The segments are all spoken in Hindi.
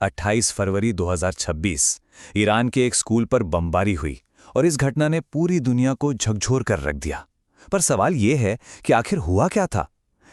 28 फरवरी 2026 ईरान के एक स्कूल पर बमबारी हुई और इस घटना ने पूरी दुनिया को झकझोर कर रख दिया। पर सवाल ये है कि आखिर हुआ क्या था?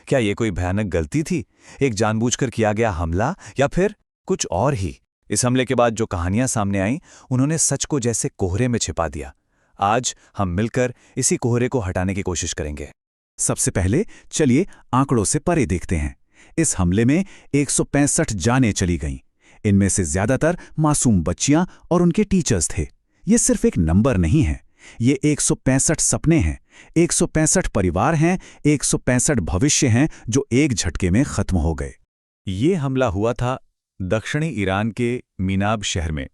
क्या ये कोई भयानक गलती थी, एक जानबूझकर किया गया हमला, या फिर कुछ और ही? इस हमले के बाद जो कहानियां सामने आईं, उन्होंने सच को जैसे कोहरे में छिपा दिया। आज हम मिलकर इसी कोहरे को हटाने की कोशिश करेंगे। सबसे पहले चलिए आंकड़ों से परे देखते हैं। इस हमले में 165 जानें चली गईं। इनमें से ज्यादातर मासूम बच्चियां और उनके टीचर्स थे। ये सिर्फ एक नंबर नहीं है, ये 165 सपने हैं, 165 परिवार हैं, 165 भविष्य हैं जो एक झटके में खत्म हो गए। ये हमला हुआ था दक्षिणी ईरान के मीनाब शहर में।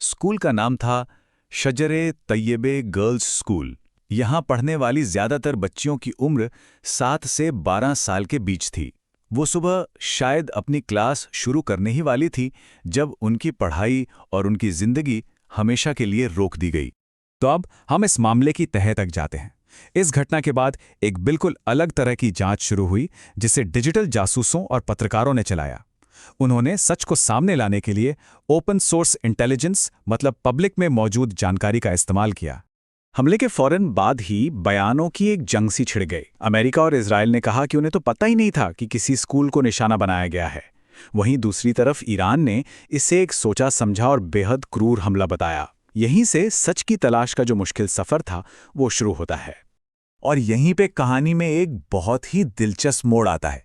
स्कूल का नाम था शजरे तैयबे गर्ल्स स्कूल। यहाँ पढ़ने वाली ज्यादातर बच्चियों की उम्र 7 से 12 साल के बीच थी। वो सुबह शायद अपनी क्लास शुरू करने ही वाली थी जब उनकी पढ़ाई और उनकी जिंदगी हमेशा के लिए रोक दी गई। तो अब हम इस मामले की तह तक जाते हैं। इस घटना के बाद एक बिल्कुल अलग तरह की जांच शुरू हुई, जिसे डिजिटल जासूसों और पत्रकारों ने चलाया। उन्होंने सच को सामने लाने के लिए ओपन सोर्स इंटेलिजेंस, मतलब पब्लिक में मौजूद जानकारी का इस्तेमाल किया। हमले के फौरन बाद ही बयानों की एक जंग सी छिड़ गई। अमेरिका और इजराइल ने कहा कि उन्हें तो पता ही नहीं था कि किसी स्कूल को निशाना बनाया गया है। वहीं दूसरी तरफ ईरान ने इसे एक सोचा समझा और बेहद क्रूर हमला बताया। यहीं से सच की तलाश का जो मुश्किल सफर था वो शुरू होता है। और यहीं पे कहानी में एक बहुत ही दिलचस्प मोड़ आता है।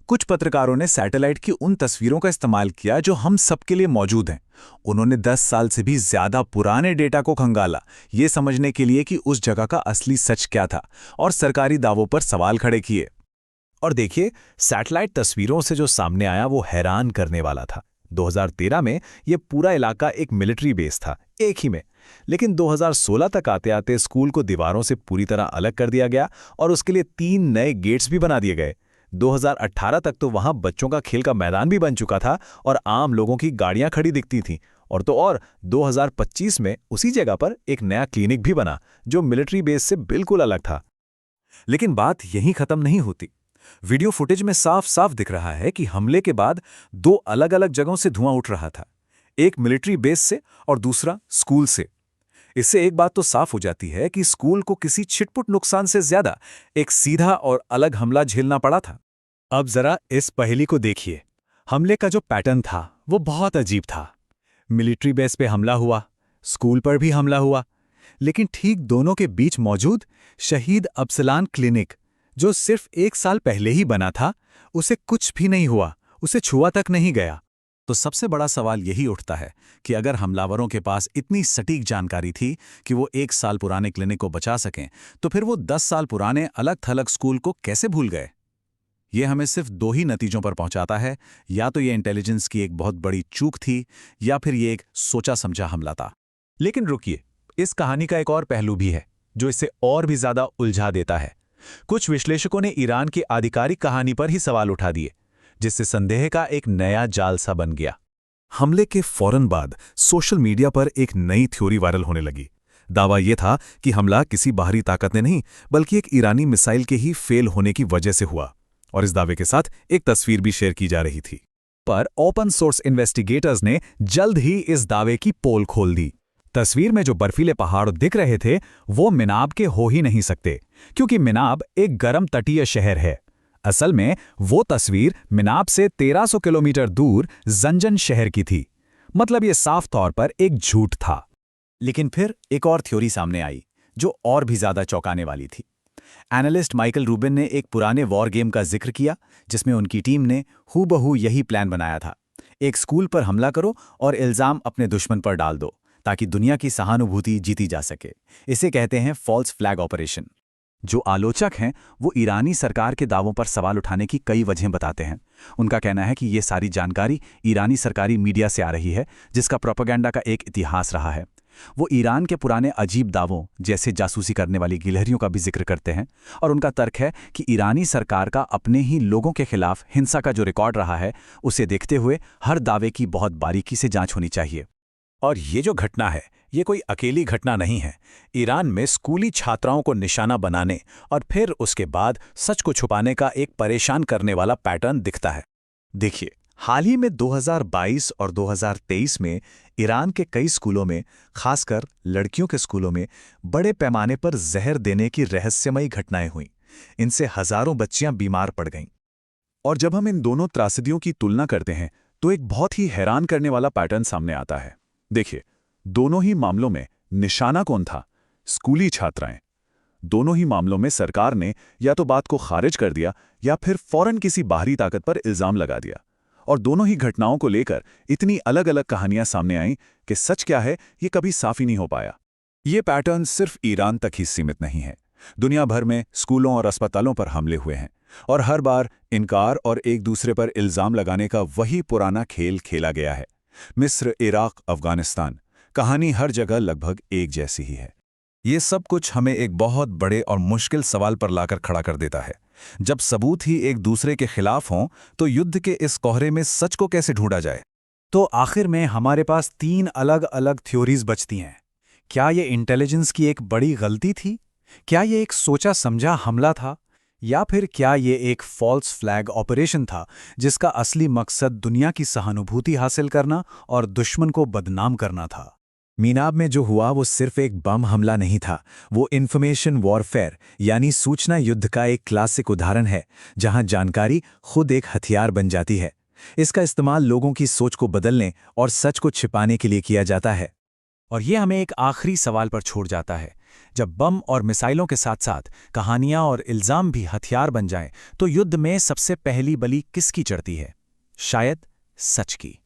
कुछ पत्रकारों ने सैटेलाइट की उन तस्वीरों का इस्तेमाल किया जो हम सबके लिए मौजूद हैं। उन्होंने 10 साल से भी ज्यादा पुराने डेटा को खंगाला, ये समझने के लिए कि उस जगह का असली सच क्या था, और सरकारी दावों पर सवाल खड़े किए। और देखिए, सैटेलाइट तस्वीरों से जो सामने आया वो हैरान करने वाला था। 2013 में ये पूरा इलाका एक मिलिट्री बेस था, एक ही में। लेकिन 2016 तक आते आते स्कूल को दीवारों से पूरी तरह अलग कर दिया गया और उसके लिए 3 नए गेट्स भी बना दिए गए। 2018 तक तो वहां बच्चों का खेल का मैदान भी बन चुका था और आम लोगों की गाड़ियां खड़ी दिखती थीं। और तो और 2025 में उसी जगह पर एक नया क्लिनिक भी बना जो मिलिट्री बेस से बिल्कुल अलग था। लेकिन बात यहीं खत्म नहीं होती। वीडियो फुटेज में साफ साफ दिख रहा है कि हमले के बाद 2 अलग अलग जगहों से धुआं उठ रहा था, एक मिलिट्री बेस से और दूसरा स्कूल से। इससे एक बात तो साफ हो जाती है कि स्कूल को किसी छिटपुट नुकसान से ज्यादा एक सीधा और अलग हमला झेलना पड़ा था। अब जरा इस पहेली को देखिए। हमले का जो पैटर्न था वो बहुत अजीब था। मिलिट्री बेस पे हमला हुआ, स्कूल पर भी हमला हुआ, लेकिन ठीक दोनों के बीच मौजूद शहीद अफसलान क्लिनिक, जो सिर्फ 1 साल पहले ही बना था, उसे कुछ भी नहीं हुआ, उसे छुआ तक नहीं गया। तो सबसे बड़ा सवाल यही उठता है कि अगर हमलावरों के पास इतनी सटीक जानकारी थी कि वो 1 साल पुराने क्लिनिक को बचा सकें, तो फिर वो 10 साल पुराने अलग थलग स्कूल को कैसे भूल गए? ये हमें सिर्फ 2 ही नतीजों पर पहुंचाता है। या तो ये इंटेलिजेंस की एक बहुत बड़ी चूक थी, या फिर ये एक सोचा समझा हमला था। लेकिन रुकिए, इस कहानी का एक और पहलू भी है जो इसे और भी ज्यादा उलझा देता है। कुछ विश्लेषकों ने ईरान की आधिकारिक कहानी पर ही सवाल उठा दिए, जिससे संदेह का एक नया जाल सा बन गया। हमले के फौरन बाद सोशल मीडिया पर एक नई थ्योरी वायरल होने लगी। दावा यह था कि हमला किसी बाहरी ताकत ने नहीं, बल्कि एक ईरानी मिसाइल के ही फेल होने की वजह से हुआ। और इस दावे के साथ एक तस्वीर भी शेयर की जा रही थी। पर ओपन सोर्स इन्वेस्टिगेटर्स ने जल्द ही इस दावे की पोल खोल दी। तस्वीर में जो बर्फीले पहाड़ दिख रहे थे वो मिनाब के हो ही नहीं सकते, क्योंकि मिनाब एक गर्म तटीय शहर है। असल में वो तस्वीर मिनाब से 1300 किलोमीटर दूर जंजन शहर की थी। मतलब ये साफ तौर पर एक झूठ था। लेकिन फिर एक और थ्योरी सामने आई जो और भी ज्यादा चौंकाने वाली थी। एनालिस्ट माइकल रूबिन ने एक पुराने वॉर गेम का जिक्र किया जिसमें उनकी टीम ने हूबहू यही प्लान बनाया था। एक स्कूल पर हमला करो और इल्जाम अपने दुश्मन पर डाल दो ताकि दुनिया की सहानुभूति जीती जा सके। इसे कहते हैं फॉल्स फ्लैग ऑपरेशन। जो आलोचक हैं वो ईरानी सरकार के दावों पर सवाल उठाने की कई वजहें बताते हैं। उनका कहना है कि ये सारी जानकारी ईरानी सरकारी मीडिया से आ रही है, जिसका प्रोपेगेंडा का एक इतिहास रहा है। वो ईरान के पुराने अजीब दावों जैसे जासूसी करने वाली गिलहरियों का भी जिक्र करते हैं, और उनका तर्क है कि ईरानी सरकार का अपने ही लोगों के खिलाफ हिंसा का जो रिकॉर्ड रहा है, उसे देखते हुए हर दावे की बहुत बारीकी से जांच होनी चाहिए। और ये जो घटना है, ये कोई अकेली घटना नहीं है। ईरान में स्कूली छात्राओं को निशाना बनाने और फिर उसके बाद सच को छुपाने का एक परेशान करने वाला पैटर्न दिखता है। देखिए, हाल ही में 2022 और 2023 में ईरान के कई स्कूलों में, खासकर लड़कियों के स्कूलों में, बड़े पैमाने पर जहर देने की रहस्यमयी घटनाएं हुईं। इनसे हजारों बच्चियां बीमार पड़ गईं। और जब हम इन दोनों त्रासदियों की तुलना करते हैं तो एक बहुत ही हैरान करने वाला पैटर्न सामने आता है। देखिए, दोनों ही मामलों में निशाना कौन था? स्कूली छात्राएं। दोनों ही मामलों में सरकार ने या तो बात को खारिज कर दिया या फिर फौरन किसी बाहरी ताकत पर इल्जाम लगा दिया। और दोनों ही घटनाओं को लेकर इतनी अलग अलग कहानियां सामने आईं कि सच क्या है ये कभी साफ ही नहीं हो पाया। ये पैटर्न सिर्फ ईरान तक ही सीमित नहीं है। दुनिया भर में स्कूलों और अस्पतालों पर हमले हुए हैं और हर बार इनकार और एक दूसरे पर इल्जाम लगाने का वही पुराना खेल खेला गया है। मिस्र, इराक, अफगानिस्तान, कहानी हर जगह लगभग एक जैसी ही है। ये सब कुछ हमें एक बहुत बड़े और मुश्किल सवाल पर लाकर खड़ा कर देता है। जब सबूत ही एक दूसरे के खिलाफ हों तो युद्ध के इस कोहरे में सच को कैसे ढूंढा जाए? तो आखिर में हमारे पास 3 अलग अलग थ्योरीज बचती हैं। क्या ये इंटेलिजेंस की एक बड़ी गलती थी? क्या ये एक सोचा समझा हमला था? या फिर क्या ये एक फॉल्स फ्लैग ऑपरेशन था जिसका असली मकसद दुनिया की सहानुभूति हासिल करना और दुश्मन को बदनाम करना था? मीनाब में जो हुआ वो सिर्फ एक बम हमला नहीं था, वो इन्फॉर्मेशन वॉरफेयर यानी सूचना युद्ध का एक क्लासिक उदाहरण है, जहां जानकारी खुद एक हथियार बन जाती है। इसका इस्तेमाल लोगों की सोच को बदलने और सच को छिपाने के लिए किया जाता है। और ये हमें एक आखिरी सवाल पर छोड़ जाता है। जब बम और मिसाइलों के साथ साथ कहानियां और इल्जाम भी हथियार बन जाएं, तो युद्ध में सबसे पहली बलि किसकी चढ़ती है? शायद सच की।